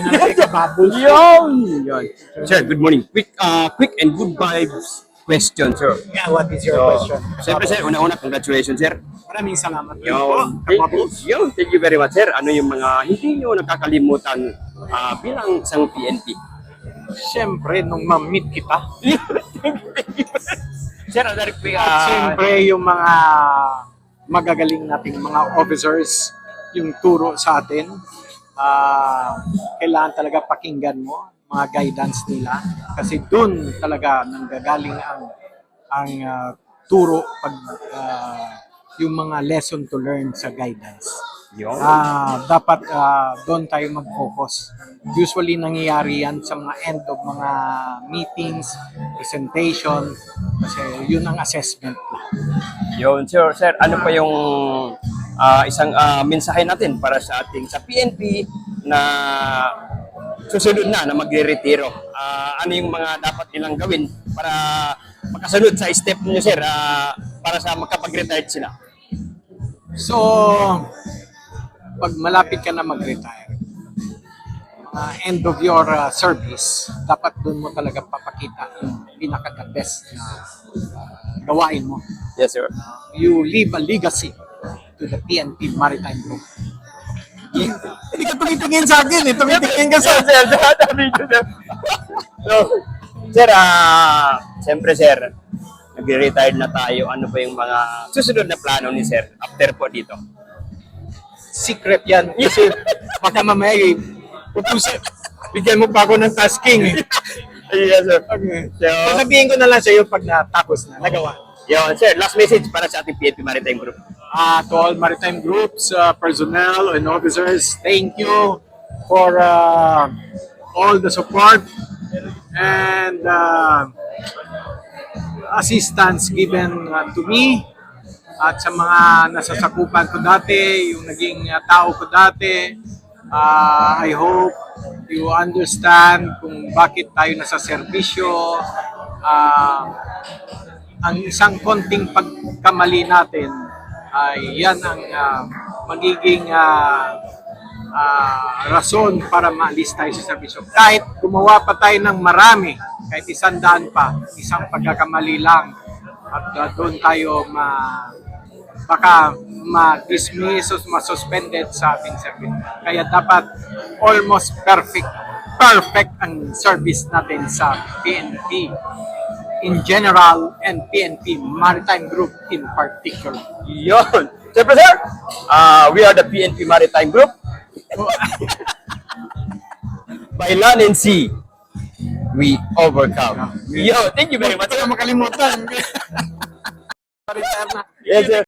Kaya na kababos. Yun. Sir, good morning. Quick and good vibes question, sir. Yeah, what is your question? Siyempre, sir, una-una, congratulations, sir. Maraming salamat. Thank you very much, sir. Ano yung mga hindi nyo nakakalimutan bilang isang PNP? Siyempre, nung ma-meet kita, Sir, very quick. siyempre yung mga magagaling nating mga officers, yung turo sa atin, kailangan talaga pakinggan mo mga guidance nila kasi doon talaga nanggagaling ang turo pag yung mga lesson to learn sa guidance. Dapat doon tayo mag-focus. Usually nangyayari yan sa mga end of mga meetings, presentation, kasi yun ang assessment. Yun, sir. Sir, ano pa yung isang mensahe natin para sa ating sa PNP na susunod na magre-retiro? Ano yung mga dapat nilang gawin para makasunod sa step niyo, sir, para sa makapag-retired sila? So, pag malapit ka na mag-retire, end of your service, dapat doon mo talaga papakita yung pinaka-the best na gawain mo. Yes, sir. You leave a legacy to the PNP Maritime Group. Hindi ka tumitingin sa akin, tumitingin ka sa sir. So, sir, siyempre, sir, nag-retire na tayo. Ano ba yung mga susunod na plano ni sir after po dito? secret yan. Kasi baka mamaya bigyan mo pa ako ng tasking. Yes, sir. Okay. So, sasabihin ko na lang sa iyo pag natapos na, nagawa. Yun, sir, last message para sa ating PNP Maritime Group. To all maritime groups, personnel and officers, thank you for all the support and assistance given to me at sa mga nasasakupan ko dati, yung naging tao ko dati. I hope you understand kung bakit tayo nasa serbisyo. Ang isang konting pagkamali natin ay yan ang magiging rason para maalis tayo sa serbisyo. Kahit gumawa pa tayo ng marami, kahit 100 pa, isang pagkakamali lang at doon tayo baka ma-dismiss o ma-suspended sa ating service. Kaya dapat almost perfect ang service natin sa PNP in general and PNP Maritime Group in particular. Yun. Siyempre, sir, we are the PNP Maritime Group. By land and sea, we overcome. Yo, thank you very much. Huwag makalimutan. Yes, sir.